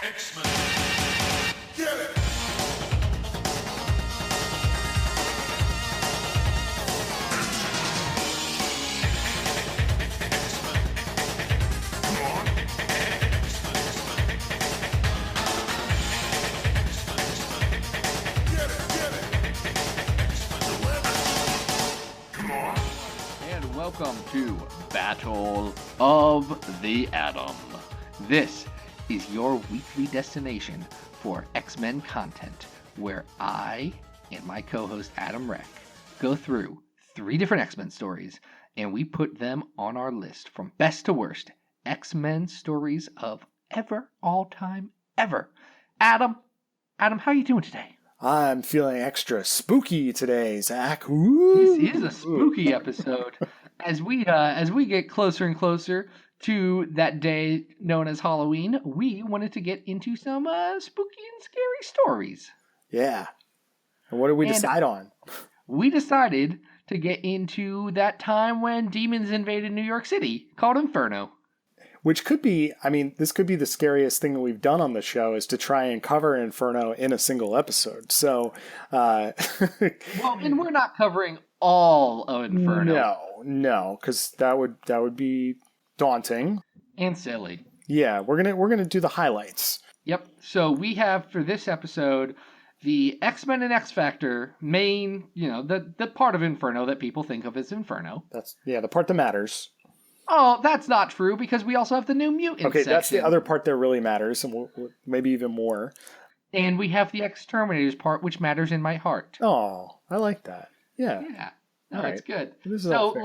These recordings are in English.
X-Men. Get it! Welcome to Battle of the Atom. This is your weekly destination for X-Men content, where I and my co-host Adam Reck go through 3 different X-Men stories, and we put them on our list from best to worst X-Men stories of all time ever. Adam, how are you doing today? I'm feeling extra spooky today, Zach. Ooh. This is a spooky episode. As we get closer and closer to that day known as Halloween, we wanted to get into some spooky and scary stories. Yeah. And what did we decide on? We decided to get into that time when demons invaded New York City, called Inferno. Which could be, this could be the scariest thing that we've done on the show, is to try and cover Inferno in a single episode. So, well, and we're not covering all of Inferno. No, because that would be daunting and silly. Yeah, we're gonna do the highlights. Yep. So we have for this episode the X-Men and X-Factor main, the part of Inferno that people think of as Inferno. That's the part that matters. Oh, that's not true, because we also have the New Mutants section. That's the other part that really matters, and we'll maybe even more. And we have the X-Terminators part, which matters in my heart. Oh, I like that. Yeah. Yeah. No, All that's right. good. So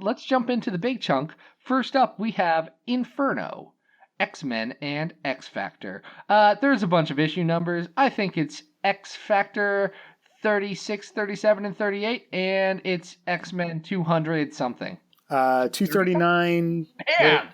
let's jump into the big chunk. First up, we have Inferno, X-Men and X-Factor. There's a bunch of issue numbers. I think it's X-Factor 36, 37, and 38, and it's X-Men 200 something. 239. Yeah.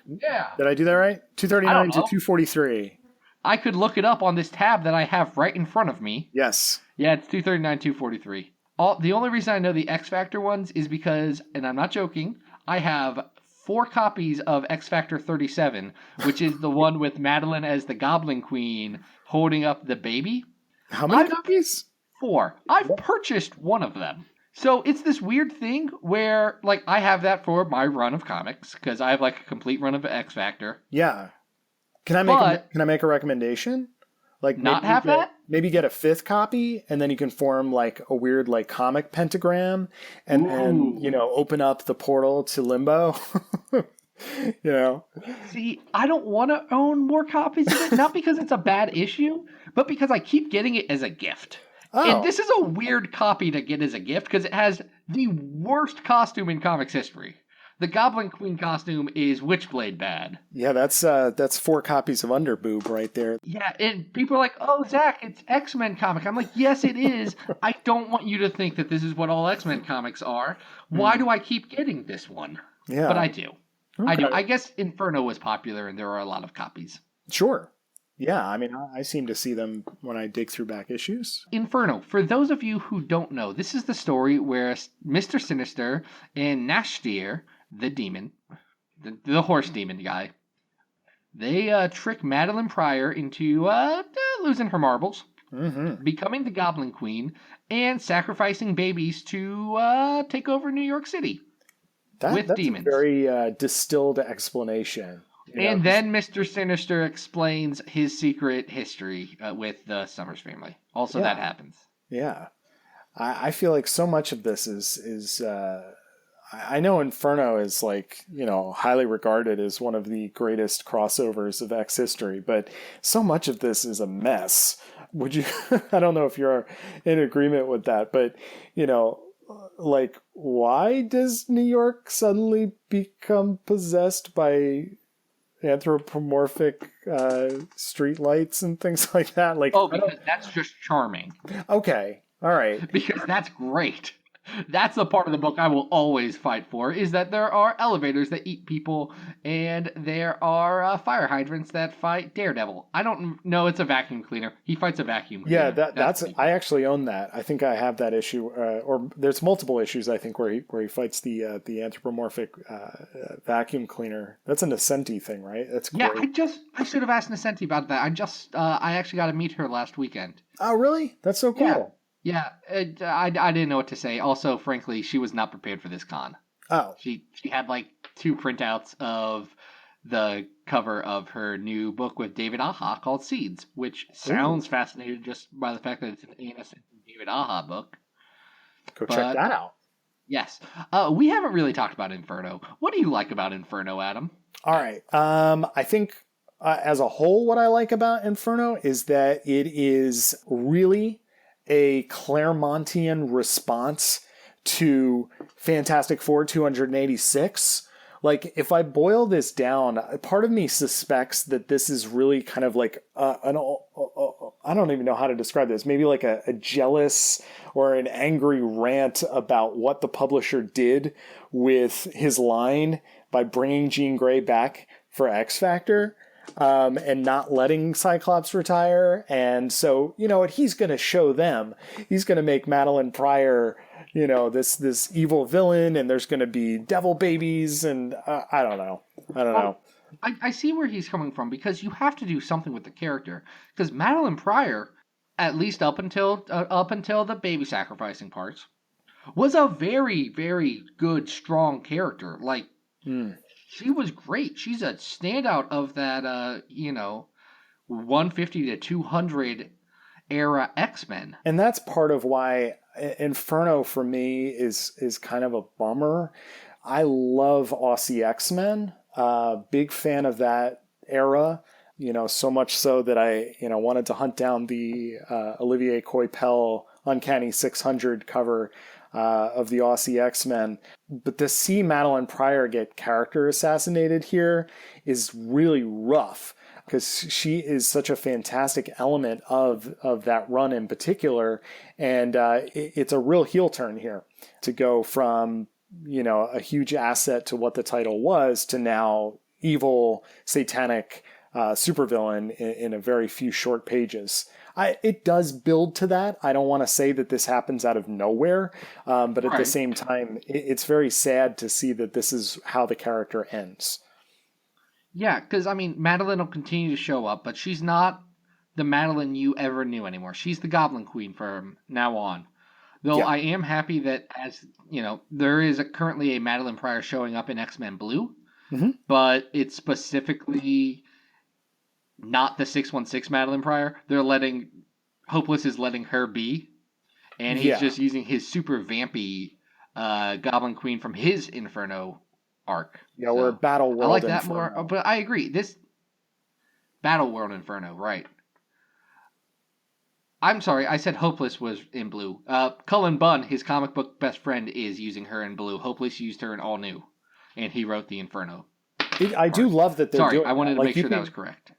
Did I do that right? 239 to 243. I could look it up on this tab that I have right in front of me. Yes. Yeah, it's 239, 243. The only reason I know the X-Factor ones is because, and I'm not joking, I have 4 copies of X-Factor 37, which is the one with Madeline as the Goblin Queen holding up the baby. How many copies? 4. I've purchased one of them. So it's this weird thing where, I have that for my run of comics, because I have, a complete run of X-Factor. Yeah. Can I make a recommendation? Maybe get a 5th copy, and then you can form, a weird, comic pentagram, and open up the portal to Limbo. See, I don't want to own more copies of it, not because it's a bad issue, but because I keep getting it as a gift. Oh. And this is a weird copy to get as a gift because it has the worst costume in comics history. The Goblin Queen costume is Witchblade bad. Yeah, that's 4 copies of Underboob right there. Yeah, and people are like, "Oh, Zach, it's X-Men comic." I'm like, "Yes, it is. I don't want you to think that this is what all X-Men comics are. Why do I keep getting this one?" Yeah, but I do. Okay. I do. I guess Inferno was popular, and there are a lot of copies. Sure. Yeah, I seem to see them when I dig through back issues. Inferno, for those of you who don't know, this is the story where Mr. Sinister and Nashtir, the demon, the horse demon guy, they trick Madeline Pryor into losing her marbles, becoming the Goblin Queen, and sacrificing babies to take over New York City with demons. That's a very distilled explanation. And then Mr. Sinister explains his secret history with the Summers family. Also, that happens. Yeah. I feel like so much of this is I know Inferno is highly regarded as one of the greatest crossovers of X history, but so much of this is a mess. Would you, I don't know if you're in agreement with that, but why does New York suddenly become possessed by anthropomorphic street lights and things like that? Because that's just charming. Okay. All right. Because that's great. That's the part of the book I will always fight for, is that there are elevators that eat people, and there are fire hydrants that fight Daredevil. I don't know, it's a vacuum cleaner. He fights a vacuum Yeah, cleaner. that's I actually own that. I think I have that issue, or there's multiple issues I think where he fights the anthropomorphic vacuum cleaner. That's an Ascenti thing, right? That's Yeah, great. I should have asked Nascenti about that. I actually got to meet her last weekend. Oh, really? That's so Yeah. cool. Yeah, I didn't know what to say. Also, frankly, she was not prepared for this con. Oh, She had like two printouts of the cover of her new book with David Aha called Seeds, which ooh, sounds fascinating just by the fact that it's an innocent David Aha book. go check But that out. yes, we haven't really talked about Inferno. What do you like about Inferno, Adam? All right. I think as a whole, what I like about Inferno is that it is really a Claremontian response to Fantastic Four 286. Like, if I boil this down, part of me suspects that this is really kind of like I don't even know how to describe this. Maybe like a jealous or an angry rant about what the publisher did with his line by bringing Jean Grey back for X Factor. And not letting Cyclops retire. And so, you know what, he's going to show them. He's going to make Madeline Pryor, you know, this evil villain, and there's going to be devil babies, and I don't know. I don't know. I see where he's coming from because you have to do something with the character. Because Madeline Pryor, at least up until the baby sacrificing parts, was a very very good strong character. Like Hmm. she was great. She's a standout of that 150 to 200 era X-Men. And that's part of why Inferno for me is kind of a bummer. I love Aussie X-Men. Big fan of that era. You know, so much so that I, you know, wanted to hunt down the Olivier Coipel Uncanny 600 cover of the Aussie X-Men. But to see Madeline Pryor get character assassinated here is really rough, because she is such a fantastic element of that run in particular. And it's a real heel turn here to go from, you know, a huge asset to what the title was to now evil, satanic supervillain in a very few short pages. It does build to that. I don't want to say that this happens out of nowhere, but at the Right. same time, it's very sad to see that this is how the character ends. Yeah, because I mean, Madeline will continue to show up, but she's not the Madeline you ever knew anymore. She's the Goblin Queen from now on. Though Yeah. I am happy that, as you know, there is currently a Madeline Pryor showing up in X-Men Blue, Hmm. but it's specifically not the 616 Madeline Pryor. They're letting Hopeless is letting her be, and he's Yeah. just using his super vampy Goblin Queen from his Inferno arc. Yeah, we're So Battle I World like that more, Inferno. but I agree. This Battle World Inferno, right? I'm sorry, I said Hopeless was in blue. Cullen Bunn, his comic book best friend, is using her in blue. Hopeless used her in all new, and he wrote the Inferno I do part. love that they're Sorry, doing I wanted that. to Like make you sure that can, was correct.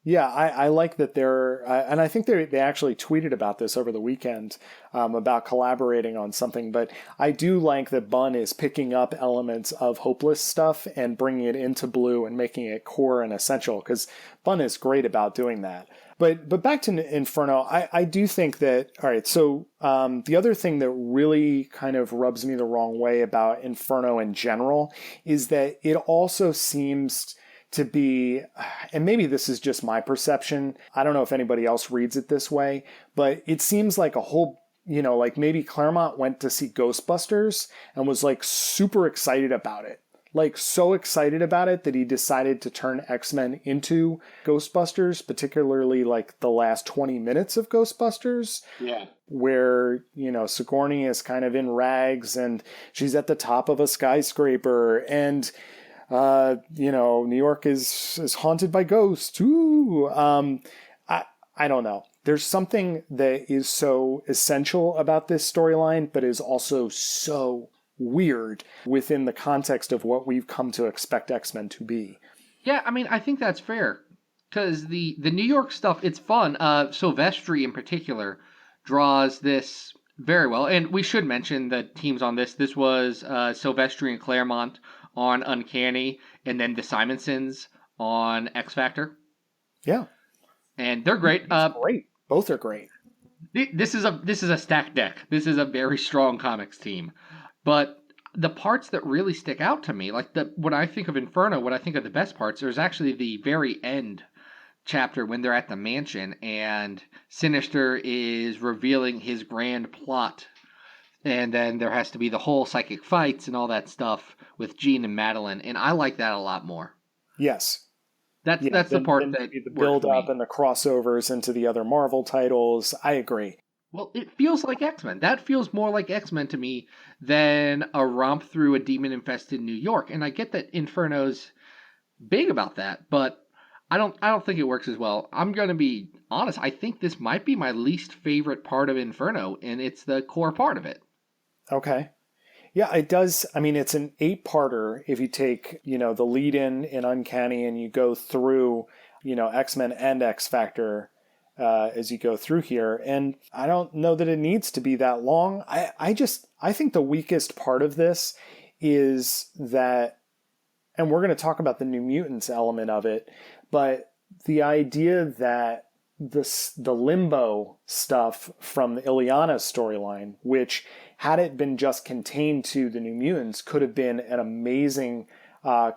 yeah, I like that they're, and I think they actually tweeted about this over the weekend about collaborating on something. But I do like that Bunn is picking up elements of Hopeless stuff and bringing it into Blue and making it core and essential, because Bunn is great about doing that. But back to Inferno, I do think that, all right, so the other thing that really kind of rubs me the wrong way about Inferno in general is that it also seems to be, and maybe this is just my perception, I don't know if anybody else reads it this way, but it seems like a whole, you know, like maybe Claremont went to see Ghostbusters and was like super excited about it. Like so excited about it that he decided to turn X-Men into Ghostbusters, particularly like the last 20 minutes of Ghostbusters, Yeah. where, you know, Sigourney is kind of in rags and she's at the top of a skyscraper, and you know, New York is haunted by ghosts. Ooh. I don't know. There's something that is so essential about this storyline, but is also so weird within the context of what we've come to expect X-Men to be. Yeah, I mean, I think that's fair because the New York stuff, it's fun. Silvestri in particular draws this Very well. And we should mention the teams on this. This was Silvestri and Claremont on Uncanny, and then the Simonsons on X Factor. Yeah. And they're great. Great. Both are great. This is a stacked deck. This is a very strong comics team. But the parts that really stick out to me, like when I think of Inferno, what I think of the best parts, there's actually the very end chapter when they're at the mansion and Sinister is revealing his grand plot. And then there has to be the whole psychic fights and all that stuff with Jean and Madeline, and I like that a lot more. Yes. That's the part that the build up and the crossovers into the other Marvel titles. I agree. Well, it feels like X-Men. That feels more like X-Men to me than a romp through a demon-infested New York. And I get that Inferno's big about that, but I don't think it works as well. I'm gonna be honest. I think this might be my least favorite part of Inferno, and it's the core part of it. Okay. Yeah, it does. I mean, it's an 8-parter if you take, the lead in Uncanny and you go through, X-Men and X Factor as you go through here. And I don't know that it needs to be that long. I think the weakest part of this is that, and we're going to talk about the New Mutants element of it, but the idea that the limbo stuff from the Ileana storyline, which had it been just contained to the New Mutants, could have been an amazing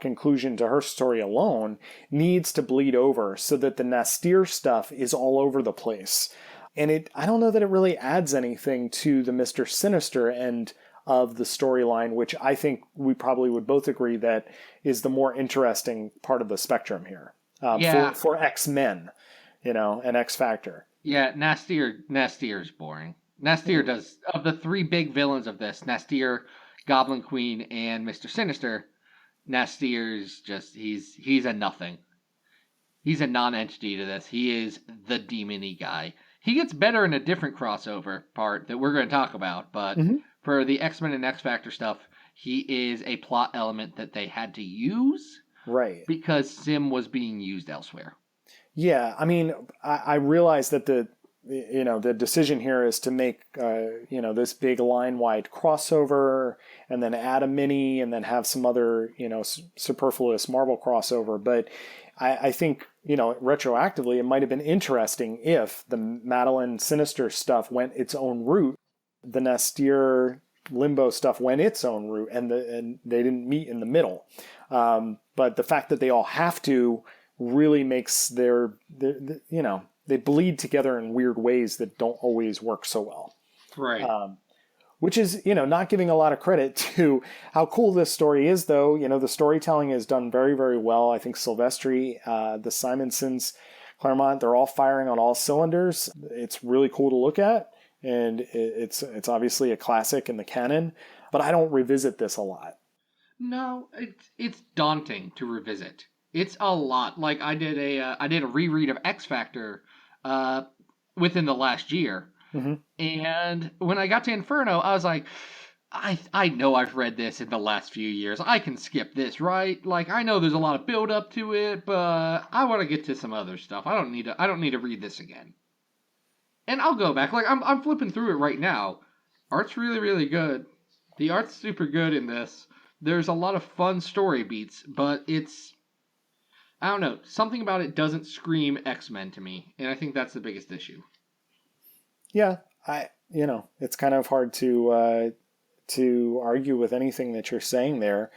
conclusion to her story alone, needs to bleed over so that the Nastir stuff is all over the place. And I don't know that it really adds anything to the Mr. Sinister end of the storyline, which I think we probably would both agree that is the more interesting part of the spectrum here for X-Men, and X Factor. Yeah, Nastir is boring. Nastir does, of the 3 big villains of this, Nastir, Goblin Queen, and Mr. Sinister, Nastir's just, he's a nothing. He's a non-entity to this. He is the demon-y guy. He gets better in a different crossover part that we're going to talk about, but for the X-Men and X Factor stuff, he is a plot element that they had to use. Right. Because Sim was being used elsewhere. Yeah, I mean, I realize that the decision here is to make this big line-wide crossover and then add a mini and then have some other superfluous Marvel crossover. But I think retroactively it might have been interesting if the Madeline Sinister stuff went its own route, the Nastir Limbo stuff went its own route, and they didn't meet in the middle. But the fact that they all have to really makes they bleed together in weird ways that don't always work so well. Right. Which is, not giving a lot of credit to how cool this story is, though. The storytelling is done very, very well. I think Silvestri, the Simonsons, Claremont, they're all firing on all cylinders. It's really cool to look at. And it's obviously a classic in the canon, but I don't revisit this a lot. No, it's daunting to revisit. It's a lot. Like I did a reread of X Factor within the last year, and when I got to Inferno, I was like, I know I've read this in the last few years. I can skip this, right? Like I know there's a lot of build up to it, but I want to get to some other stuff. I don't need to read this again. And I'll go back. Like I'm flipping through it right now. Art's really, really good. The art's super good in this. There's a lot of fun story beats, but I don't know. Something about it doesn't scream X-Men to me, and I think that's the biggest issue. Yeah, it's kind of hard to argue with anything that you're saying there.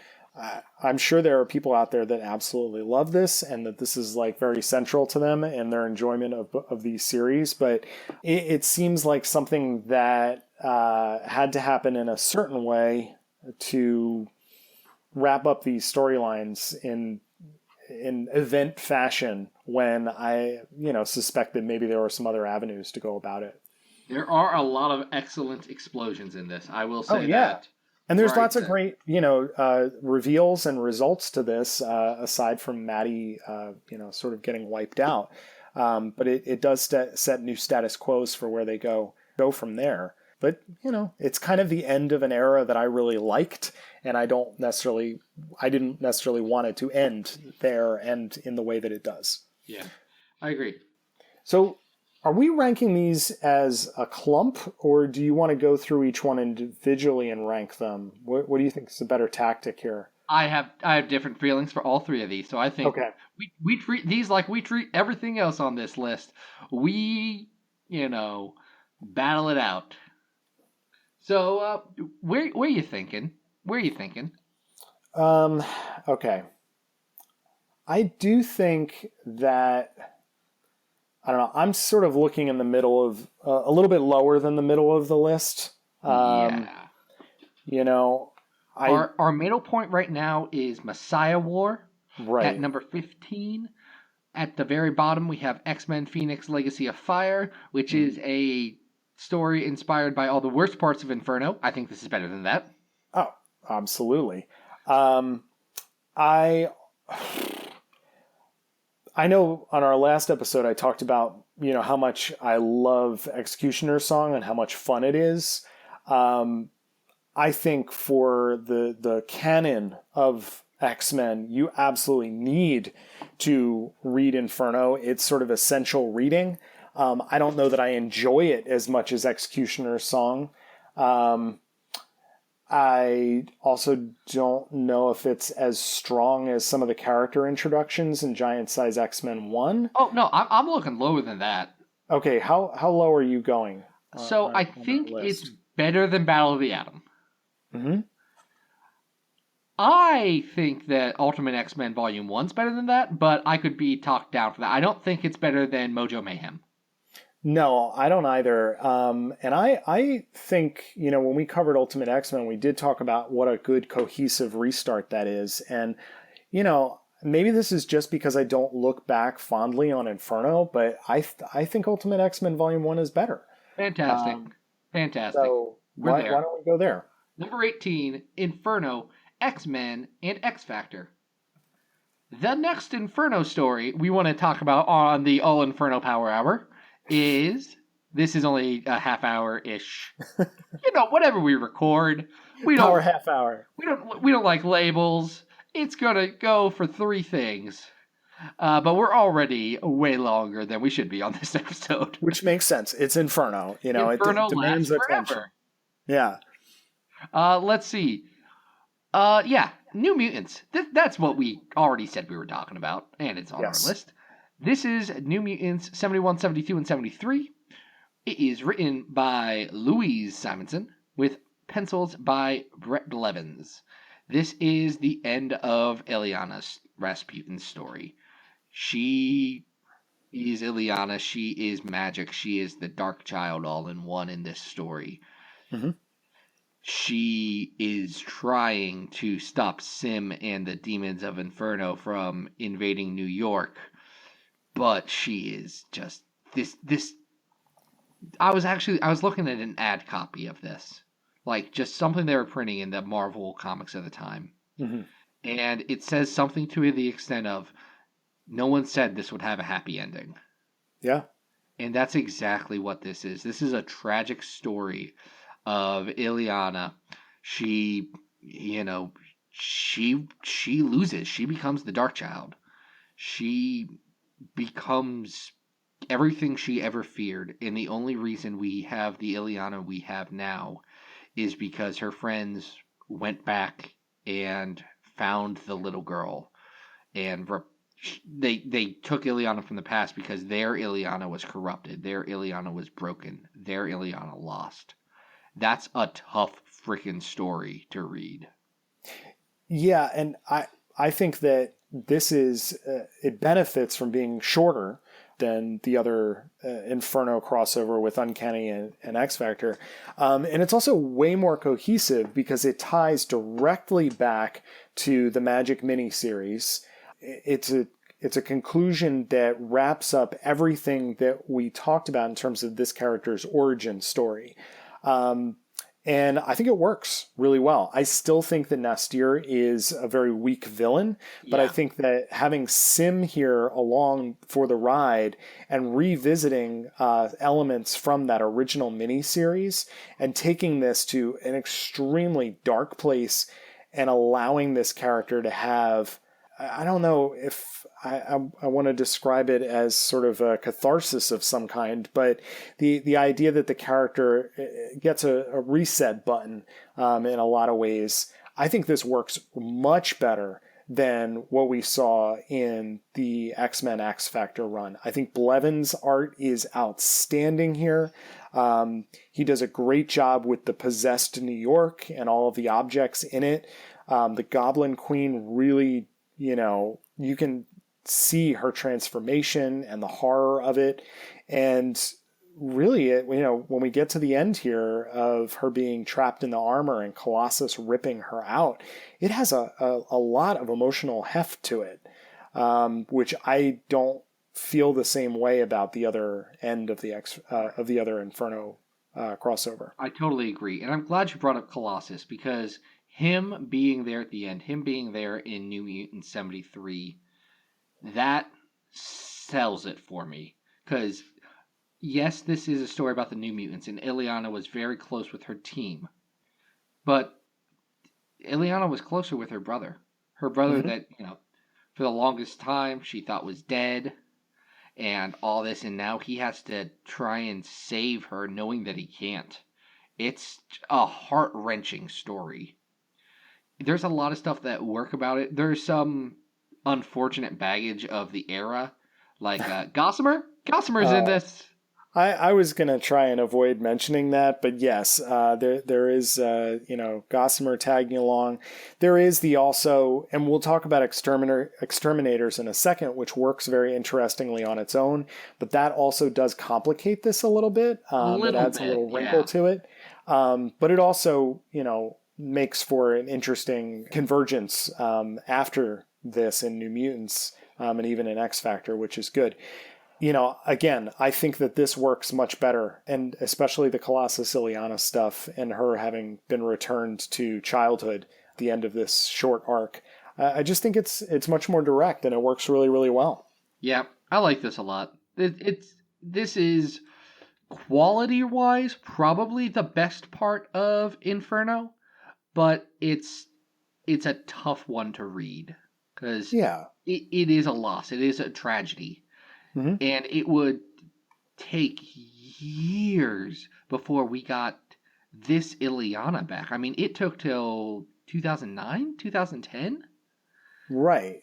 I'm sure there are people out there that absolutely love this and that this is like very central to them and their enjoyment of these series, but it seems like something that had to happen in a certain way to wrap up these storylines in event fashion when I, suspected maybe there were some other avenues to go about it. There are a lot of excellent explosions in this. I will say that. And there's lots of great, reveals and results to this, aside from Maddie, sort of getting wiped out. But it does set new status quos for where they go from there. But, it's kind of the end of an era that I really liked, and I didn't necessarily want it to end there and in the way that it does. Yeah, I agree. So, Are we ranking these as a clump, or do you want to go through each one individually and rank them? What do you think is a better tactic here? I have different feelings for all three of these, so I think Okay. we treat these like we treat everything else on this list. We, battle it out. So, where are you thinking? Where are you thinking? Okay. I do think that, I don't know, I'm sort of looking in the middle of, a little bit lower than the middle of the list. Yeah. Our middle point right now is Messiah War Right. at number 15. At the very bottom, we have X-Men Phoenix Legacy of Fire, which is a story inspired by all the worst parts of Inferno. I think this is better than that. Oh, absolutely. I know on our last episode I talked about, how much I love Executioner's Song and how much fun it is. I think for the canon of X-Men, you absolutely need to read Inferno. It's sort of essential reading. I don't know that I enjoy it as much as Executioner's Song. I also don't know if it's as strong as some of the character introductions in Giant Size X-Men 1. Oh, no, I'm looking lower than that. Okay, how low are you going? So I think it's better than Battle of the Atom. Mm-hmm. I think that Ultimate X-Men Volume 1's better than that, but I could be talked down for that. I don't think it's better than Mojo Mayhem. No, I don't either. And I think, when we covered Ultimate X-Men, we did talk about what a good cohesive restart that is. And, maybe this is just because I don't look back fondly on Inferno, but I think Ultimate X-Men Volume 1 is better. Fantastic. Fantastic. So why don't we go there? Number 18, Inferno, X-Men, and X-Factor. The next Inferno story we want to talk about on the All Inferno Power Hour this is only a half hour-ish. Whatever we record. Power half hour. We don't like labels. It's gonna go for 3 things. But we're already way longer than we should be on this episode. Which makes sense. It's Inferno. Inferno it demands lasts attention. forever. Yeah. Let's see. New Mutants. That's what we already said we were talking about, and it's on our list. This is New Mutants 71, 72, and 73. It is written by Louise Simonson with pencils by Brett Blevins. This is the end of Ileana Rasputin's story. She is Ileana. She is magic. She is the Dark Child all in one in this story. Mm-hmm. She is trying to stop Sim and the demons of Inferno from invading New York. But she is just this. I was looking at an ad copy of this, like just something they were printing in the Marvel comics at the time, and it says something to the extent of, "No one said this would have a happy ending." Yeah, and that's exactly what this is. This is a tragic story of Ileana. She loses. She becomes the Dark Child. She becomes everything she ever feared, and the only reason we have the Ileana we have now is because her friends went back and found the little girl, and they took Ileana from the past because their Ileana was corrupted, their Ileana was broken, their Ileana lost. That's a tough freaking story to read. Yeah, and I think that this is it benefits from being shorter than the other Inferno crossover with Uncanny and X-Factor. And it's also way more cohesive because it ties directly back to the Magic miniseries. It's a conclusion that wraps up everything that we talked about in terms of this character's origin story. And I think it works really well. I still think that Nastir is a very weak villain, but I think that having Sim here along for the ride and revisiting elements from that original miniseries and taking this to an extremely dark place and allowing this character to have I don't know if I want to describe it as sort of a catharsis of some kind, but the idea that the character gets a reset button in a lot of ways, I think this works much better than what we saw in the X-Men X Factor run. I think Blevin's art is outstanding here. He does a great job with the possessed New York and all of the objects in it. The Goblin Queen really, you can see her transformation and the horror of it. And really, when we get to the end here of her being trapped in the armor and Colossus ripping her out, it has a lot of emotional heft to it, which I don't feel the same way about the other end of the other Inferno crossover. I totally agree. And I'm glad you brought up Colossus, because him being there at the end, him being there in New Mutants 73, that sells it for me. Because, yes, this is a story about the New Mutants, and Illyana was very close with her team. But Illyana was closer with her brother. Her brother that, for the longest time she thought was dead and all this, and now he has to try and save her knowing that he can't. It's a heart-wrenching story. There's a lot of stuff that work about it. There's some unfortunate baggage of the era, like Gossamer. Gossamer's in this. I was going to try and avoid mentioning that, but yes, there is, Gossamer tagging along. There is the also, and we'll talk about Exterminators in a second, which works very interestingly on its own, but that also does complicate this a little bit. It adds a little wrinkle to it. But it also, makes for an interesting convergence after this in New Mutants and even in X Factor, which is good. Again, I think that this works much better, and especially the Colossus Illyana stuff and her having been returned to childhood at the end of this short arc. I just think it's much more direct, and it works really, really well. Yeah, I like this a lot. This is, quality-wise, probably the best part of Inferno, but it's a tough one to read, because it is a loss. It is a tragedy. Mm-hmm. And it would take years before we got this Illyana back. I mean, it took till 2009, 2010? Right.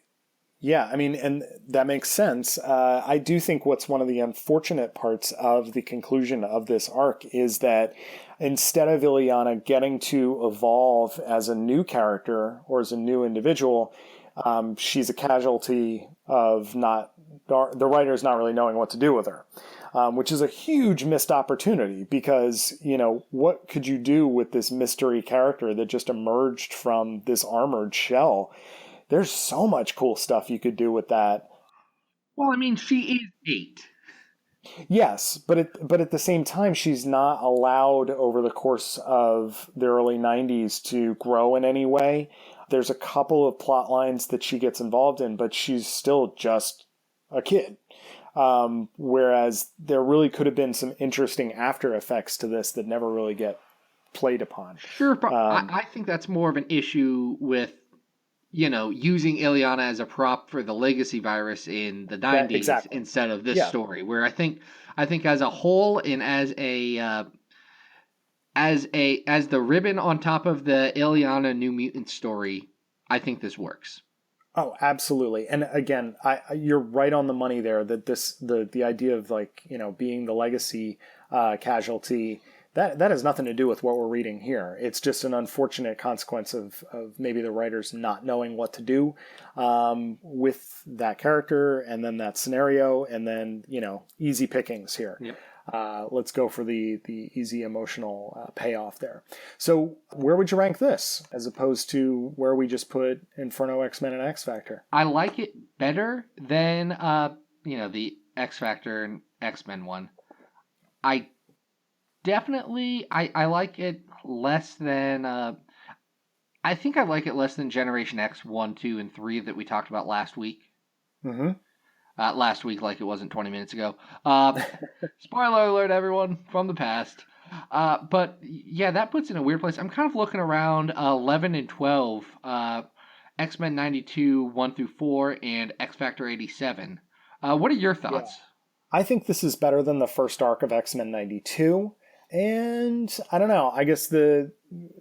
Yeah, I mean, and that makes sense. I do think what's one of the unfortunate parts of the conclusion of this arc is that instead of Illyana getting to evolve as a new character or as a new individual, she's a casualty of the writer's not really knowing what to do with her, which is a huge missed opportunity because, what could you do with this mystery character that just emerged from this armored shell? There's so much cool stuff you could do with that. Well, I mean, she is 8. Yes, but at the same time, she's not allowed over the course of the early 90s to grow in any way. There's a couple of plot lines that she gets involved in, but she's still just a kid. Whereas there really could have been some interesting after effects to this that never really get played upon. Sure, but I think that's more of an issue with, using Illyana as a prop for the legacy virus in the 90s instead of this story, where I think as a whole and as the ribbon on top of the Illyana New Mutant story, I think this works. Oh, absolutely. And again, you're right on the money there that the idea of being the legacy casualty, that has nothing to do with what we're reading here. It's just an unfortunate consequence of maybe the writers not knowing what to do with that character and then that scenario and then, easy pickings here. Yep. Let's go for the easy emotional payoff there. So where would you rank this as opposed to where we just put Inferno, X-Men, and X Factor? I like it better than the X Factor and X-Men one. I definitely I like it less than I think I like it less than Generation X 1, 2, and 3 that we talked about last week. Mm-hmm. Last week, like it wasn't 20 minutes ago. Spoiler alert, everyone, from the past. But yeah, that puts it in a weird place. I'm kind of looking around 11 and 12 X-Men 92, 1 through 4, and X-Factor 87. What are your thoughts? I think this is better than the first arc of X-Men 92. And I don't know. I guess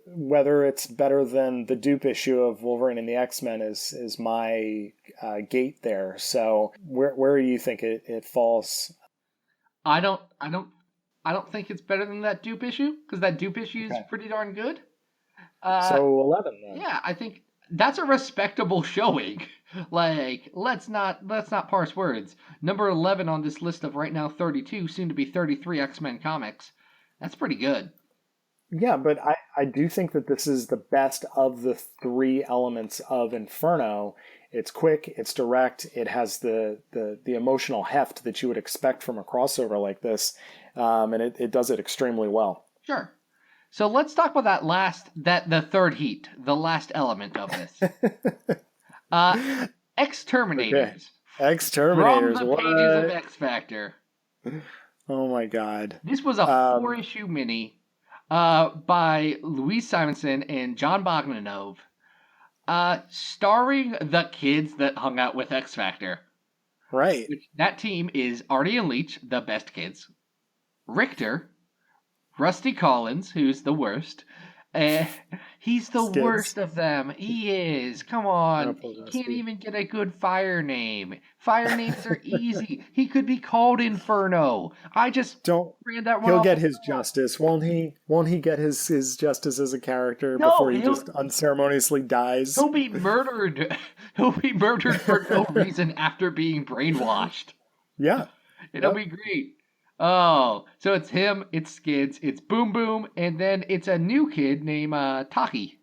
whether it's better than the dupe issue of Wolverine and the X-Men is my gate there. So where do you think it falls? I don't think it's better than that dupe issue, because that dupe issue is pretty darn good. So 11 then. Yeah, I think that's a respectable showing. Like, let's not parse words. Number 11 on this list of right now 32, soon to be 33 X-Men comics. That's pretty good. Yeah, but I do think that this is the best of the three elements of Inferno. It's quick, it's direct, it has the emotional heft that you would expect from a crossover like this, and it does it extremely well. Sure. So let's talk about the third heat, the last element of this. X-Terminators. Okay. X-Terminators. From the pages of X-Factor. Oh my god. This was a 4-issue mini by Louise Simonson and John Bogdanove, starring the kids that hung out with X-Factor. Right. That team is Artie and Leach, the best kids. Richter, Rusty Collins, who's the worst. He's the worst of them. He is. Come on. He can't even get a good fire name. Fire names are easy. He could be called Inferno. I just ran that one. He'll get his justice, won't he? Won't he get his justice as a character before he just unceremoniously dies? He'll be murdered. He'll be murdered for no reason after being brainwashed. Yeah. It'll be great. Oh, so it's him, it's Skids, it's Boom Boom, and then it's a new kid named Taki.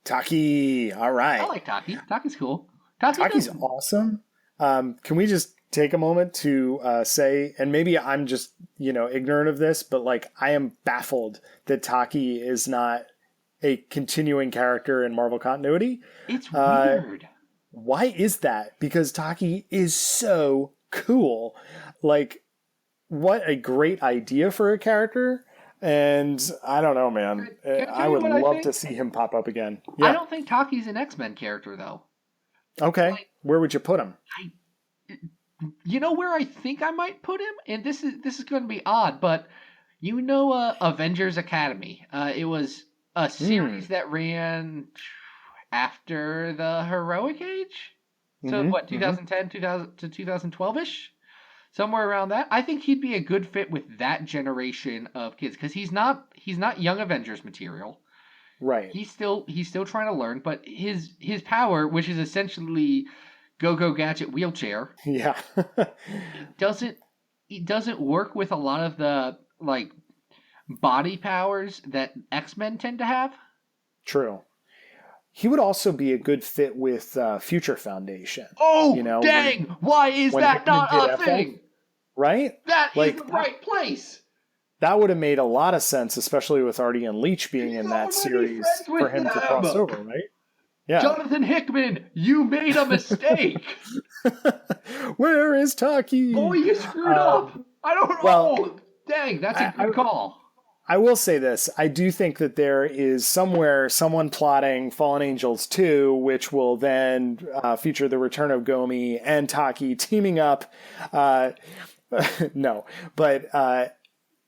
Taki, all right. I like Taki. Taki's cool. Taki's awesome. Can we just take a moment to say, and maybe I'm just, ignorant of this, but like I am baffled that Taki is not a continuing character in Marvel continuity. It's weird. Why is that? Because Taki is so cool. Like, what a great idea for a character. And I don't know, man. I would love to see him pop up again. Yeah. I don't think Taki's an X-Men character, though. Okay. Where would you put him? You know where I think I might put him? And this is going to be odd, but Avengers Academy. It was a series that ran after the Heroic Age? So 2010 to 2012-ish? Somewhere around that. I think he'd be a good fit with that generation of kids, because he's not Young Avengers material. Right. He's still trying to learn, but his power, which is essentially go gadget wheelchair, yeah, it doesn't work with a lot of the like body powers that X-Men tend to have. True. He would also be a good fit with Future Foundation. Oh, dang! Why is that not a thing? Right? That is the right place. That would have made a lot of sense, especially with Artie and Leach being in that series for him to cross over, right? Yeah. Jonathan Hickman, you made a mistake. Where is Taki? Oh, you screwed up. I don't know. Well, dang, that's a good call. I will say this. I do think that there is somewhere someone plotting Fallen Angels 2, which will then feature the return of Gomi and Taki teaming up. No, but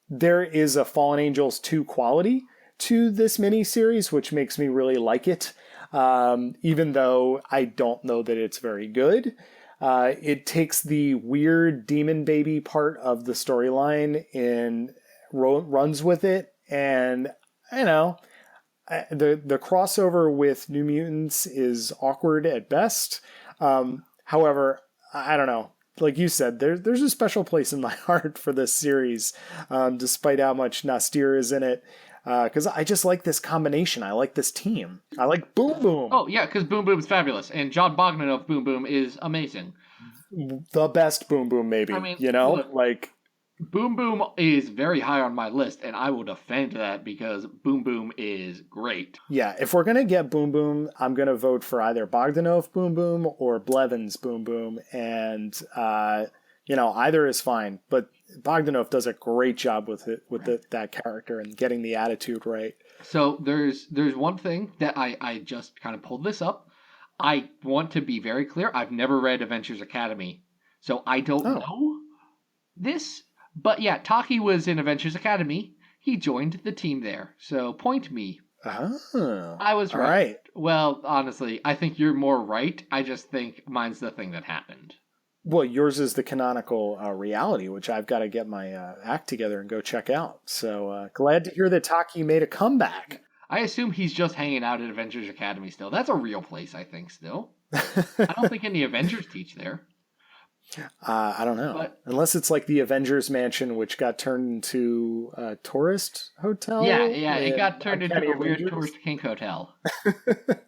there is a Fallen Angels 2 quality to this miniseries, which makes me really like it. Even though I don't know that it's very good. It takes the weird demon baby part of the storyline and runs with it, and the crossover with New Mutants is awkward at best. However, I don't know. Like you said, there's a special place in my heart for this series, despite how much Nastir is in it. Because I just like this combination. I like this team. I like Boom Boom. Oh, yeah, because Boom Boom's fabulous. And John Bogdan of Boom Boom is amazing. The best Boom Boom, maybe. I mean, look, like... Boom Boom is very high on my list, and I will defend that because Boom Boom is great. Yeah, if we're going to get Boom Boom, I'm going to vote for either Bogdanov Boom Boom or Blevins Boom Boom. And, either is fine. But Bogdanov does a great job with that character and getting the attitude right. So there's one thing that I just kind of pulled this up. I want to be very clear. I've never read Adventures Academy, so I don't know this. But yeah, Taki was in Adventures Academy. He joined the team there. So point me. Oh, I was all right. right. Well, honestly, I think you're more right. I just think mine's the thing that happened. Well, yours is the canonical reality, which I've got to get my act together and go check out. So glad to hear that Taki made a comeback. I assume he's just hanging out at Avengers Academy still. That's a real place, I think, still. I don't think any Avengers teach there. I don't know. Unless it's like the Avengers Mansion, which got turned into a tourist hotel. Yeah, it got turned into a weird tourist kink hotel.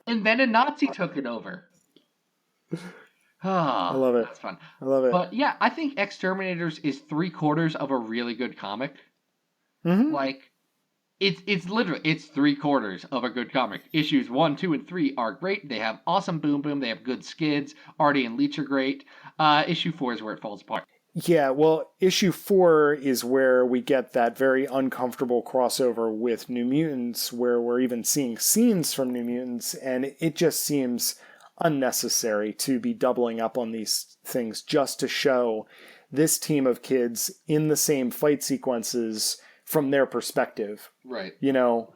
And then a Nazi took it over. I love it. That's fun. I love it. But yeah, I think X-Terminators is 3/4 of a really good comic. Mm-hmm. Like, it's literally, it's 3/4 of a good comic. Issues 1, 2, and 3 are great. They have awesome boom boom. They have good skids. Artie and Leech are great. Issue 4 is where it falls apart. Yeah, well, issue 4 is where we get that very uncomfortable crossover with New Mutants, where we're even seeing scenes from New Mutants, and it just seems unnecessary to be doubling up on these things just to show this team of kids in the same fight sequences from their perspective. Right. You know,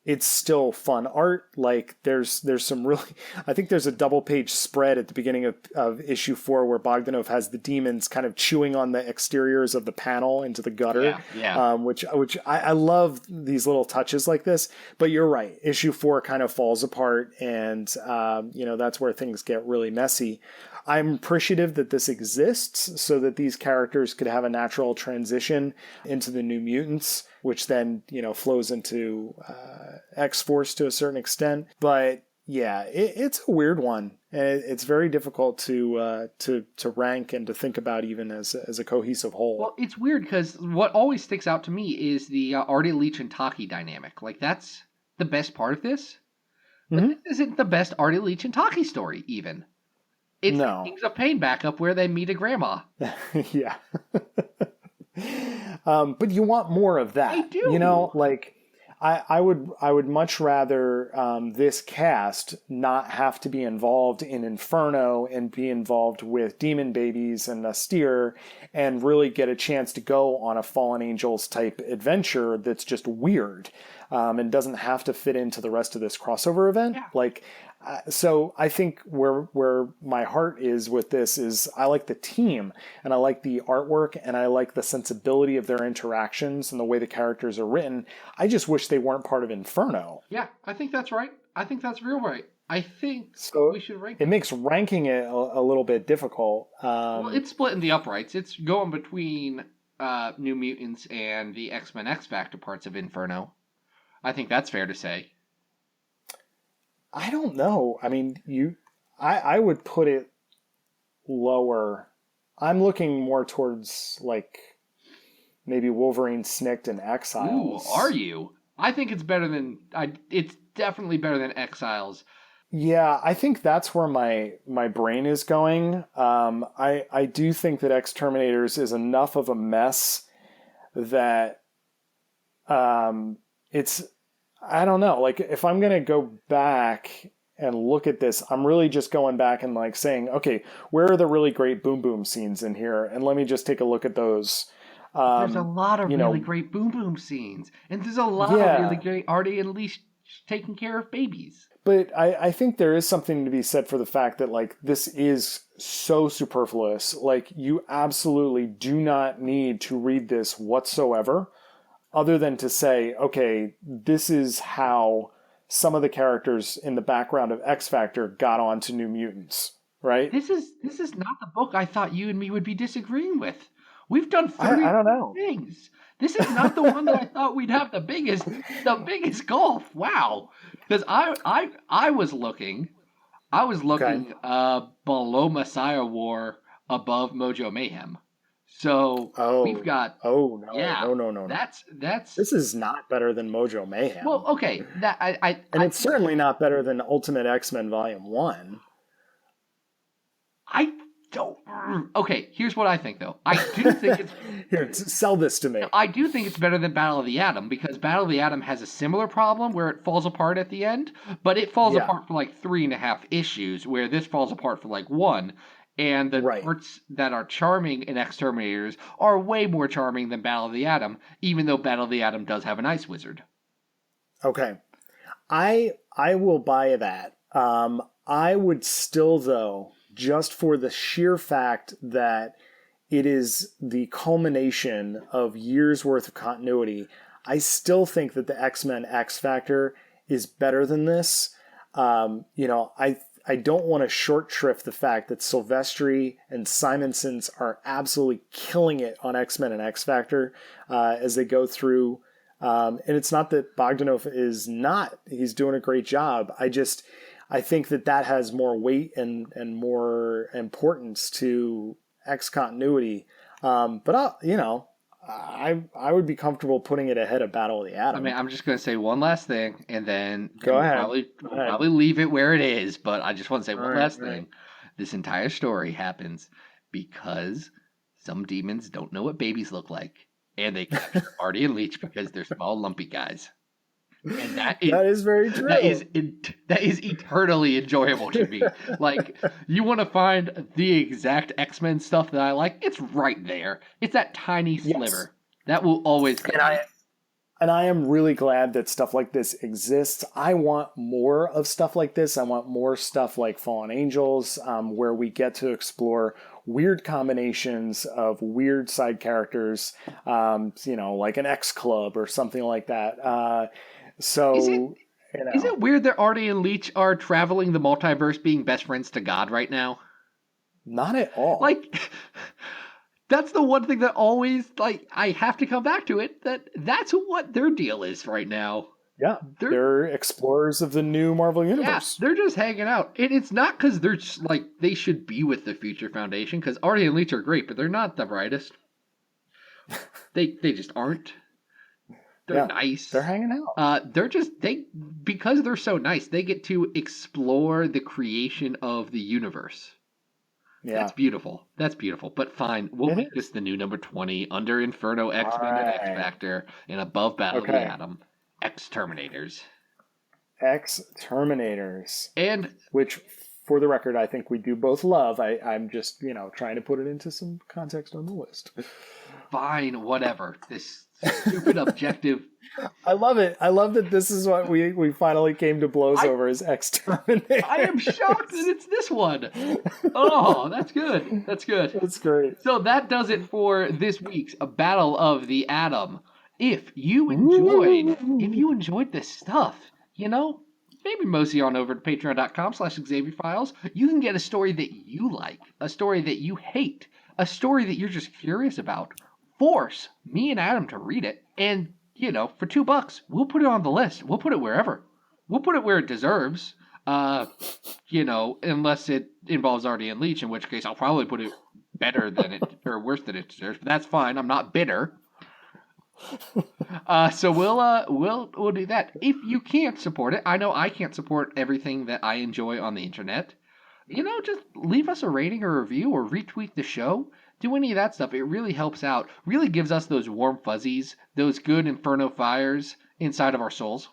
it's still fun art. Like there's some really, I think there's a double page spread at the beginning of issue 4 where Bogdanov has the demons kind of chewing on the exteriors of the panel into the gutter. Yeah. Which I love these little touches like this, but you're right. Issue 4 kind of falls apart and, that's where things get really messy. I'm appreciative that this exists so that these characters could have a natural transition into the New Mutants, which then, flows into X-Force to a certain extent. But yeah, it's a weird one. And it's very difficult to rank and to think about even as a cohesive whole. Well, it's weird because what always sticks out to me is the Artie Leech and Taki dynamic. Like, that's the best part of this. But this isn't the best Artie Leech and Taki story, even. It's the Kings of Pain backup where they meet a grandma. Yeah. But you want more of that. I do. I would much rather this cast not have to be involved in Inferno and be involved with Demon Babies and Austere and really get a chance to go on a Fallen Angels type adventure that's just weird and doesn't have to fit into the rest of this crossover event. Yeah. So I think where my heart is with this is I like the team and I like the artwork and I like the sensibility of their interactions and the way the characters are written. I just wish they weren't part of Inferno. Yeah, I think that's right. I think that's real right. I think we should rank it. It makes ranking it a little bit difficult. Well, it's split in the uprights. It's going between New Mutants and the X-Men X-Factor parts of Inferno. I think that's fair to say. I don't know. I mean, I would put it lower. I'm looking more towards maybe Wolverine, Snicked, and Exiles. Ooh, are you? I think it's better than it's definitely better than Exiles. Yeah, I think that's where my brain is going. I do think that X-Terminators is enough of a mess that it's. I don't know. If I'm going to go back and look at this, I'm really just going back and saying, okay, where are the really great boom boom scenes in here? And let me just take a look at those. There's a lot of really great boom boom scenes. And there's a lot of really great Artie and Leash taking care of babies. But I think there is something to be said for the fact that this is so superfluous. You absolutely do not need to read this whatsoever. Other than to say, okay, this is how some of the characters in the background of X-Factor got onto New Mutants, right? This is not the book I thought you and me would be disagreeing with. We've done 30 I don't know. things. This is not the one that I thought we'd have the biggest gulf. Wow. Because I was looking below Messiah War, above Mojo Mayhem. So we've got. Oh no! Yeah, no! That's. This is not better than Mojo Mayhem. Well, okay, it's certainly not better than Ultimate X-Men Volume 1. I don't. Okay, here's what I think, though. I do think it's. Here, sell this to me. I do think it's better than Battle of the Atom because Battle of the Atom has a similar problem where it falls apart at the end, but it falls Yeah. apart for like 3.5 issues, where this falls apart for like one. And the Right. parts that are charming in X-Terminators are way more charming than Battle of the Atom, even though Battle of the Atom does have an ice wizard. Okay. I will buy that. I would still, though, just for the sheer fact that it is the culmination of years worth of continuity, I still think that the X-Men X Factor is better than this. I don't want to short shrift the fact that Silvestri and Simonson's are absolutely killing it on X-Men and X Factor as they go through. And it's not that Bogdanov is not. He's doing a great job. I think that has more weight and more importance to X continuity. But I would be comfortable putting it ahead of Battle of the Atom. I mean, I'm just going to say one last thing, and then Go ahead. We'll probably leave it where it is. But I just want to say one last right. thing. This entire story happens because some demons don't know what babies look like, and they capture Artie and Leech because they're small, lumpy guys. And that is very true. That is eternally enjoyable to me. Like, you want to find the exact X-Men stuff that I like? It's right there. It's that tiny sliver. Yes. That will always be. And I am really glad that stuff like this exists. I want more of stuff like this. I want more stuff like Fallen Angels, where we get to explore weird combinations of weird side characters, like an X Club or something like that. Is it weird that Artie and Leech are traveling the multiverse being best friends to God right now? Not at all. Like, that's the one thing that always, I have to come back to it, that's what their deal is right now. Yeah, they're explorers of the new Marvel Universe. Yeah, they're just hanging out. And it's not because they're just, they should be with the Future Foundation, because Artie and Leech are great, but they're not the brightest. They just aren't. They're nice. They're hanging out. Because they're so nice, they get to explore the creation of the universe. Yeah. That's beautiful. But fine, we'll make this the new number 20 under Inferno, X-Men, and X Factor, and above Battle of the Atom. X-Terminators. X-Terminators. And which, for the record, I think we do both love. I'm just, trying to put it into some context on the list. Fine, whatever. This stupid objective. I love it. I love that this is what we finally came to blows over as X-Terminators. I am shocked that it's this one. Oh, that's good. That's great. So that does it for this week's Battle of the Atom. If you enjoyed this stuff, maybe mosey on over to patreon.com/XavierFiles. You can get a story that you like, a story that you hate, a story that you're just curious about. Force me and Adam to read it, and for $2, we'll put it on the list. We'll put it wherever. We'll put it where it deserves. Unless it involves Artie and Leech, in which case I'll probably put it better than it or worse than it deserves. But that's fine. I'm not bitter. So we'll do that. If you can't support it, I know I can't support everything that I enjoy on the internet. Just leave us a rating or review or retweet the show. Do any of that stuff. It really helps out. Really gives us those warm fuzzies, those good Inferno fires inside of our souls.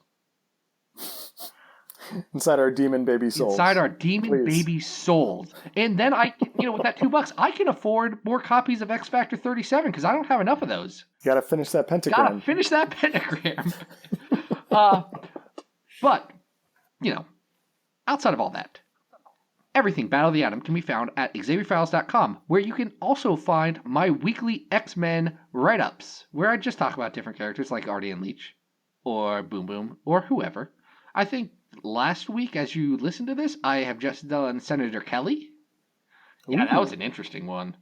Inside our demon baby souls. Baby souls. And then with that $2, I can afford more copies of X Factor 37 because I don't have enough of those. You gotta finish that pentagram. But, outside of all that, everything Battle of the Atom can be found at XavierFiles.com, where you can also find my weekly X-Men write-ups, where I just talk about different characters like Artie and Leech, or Boom Boom, or whoever. I think last week, as you listen to this, I have just done Senator Kelly. Yeah, that was an interesting one.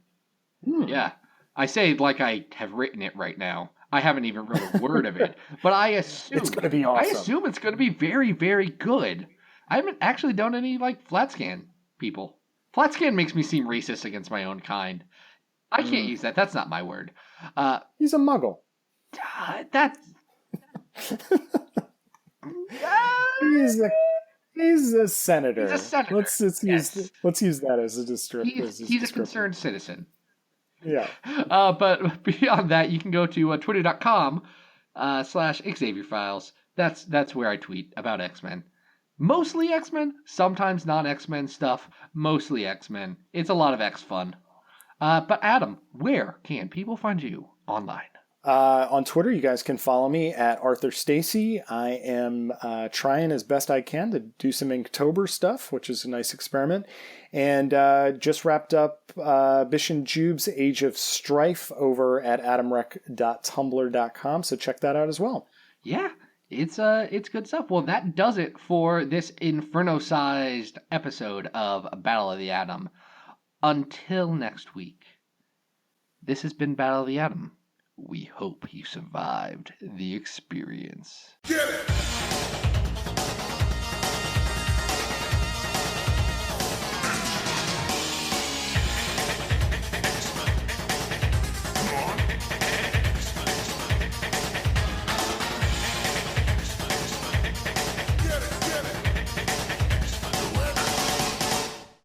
Yeah. I say it like I have written it right now. I haven't even wrote a word of it, but I assume it's going to be awesome. I assume it's going to be very, very good. I haven't actually done any flat scan people. Flat scan makes me seem racist against my own kind. I can't use that. That's not my word. He's a muggle. That's He's a senator. He's a senator. Let's use that as a He's a concerned citizen. Yeah. But beyond that, you can go to twitter.com /Xavier Files. That's where I tweet about X-Men. Mostly X-Men, sometimes non-X-Men stuff, mostly X-Men. It's a lot of X fun. But Adam, where can people find you online? On Twitter, you guys can follow me at Arthur Stacy. I am trying as best I can to do some Inktober stuff, which is a nice experiment. And just wrapped up Bish and Jube's Age of Strife over at adamrec.tumblr.com. So check that out as well. Yeah, it's good stuff. Well, that does it for this Inferno-sized episode of Battle of the Atom. Until next week, this has been Battle of the Atom. We hope you survived the experience. Get it!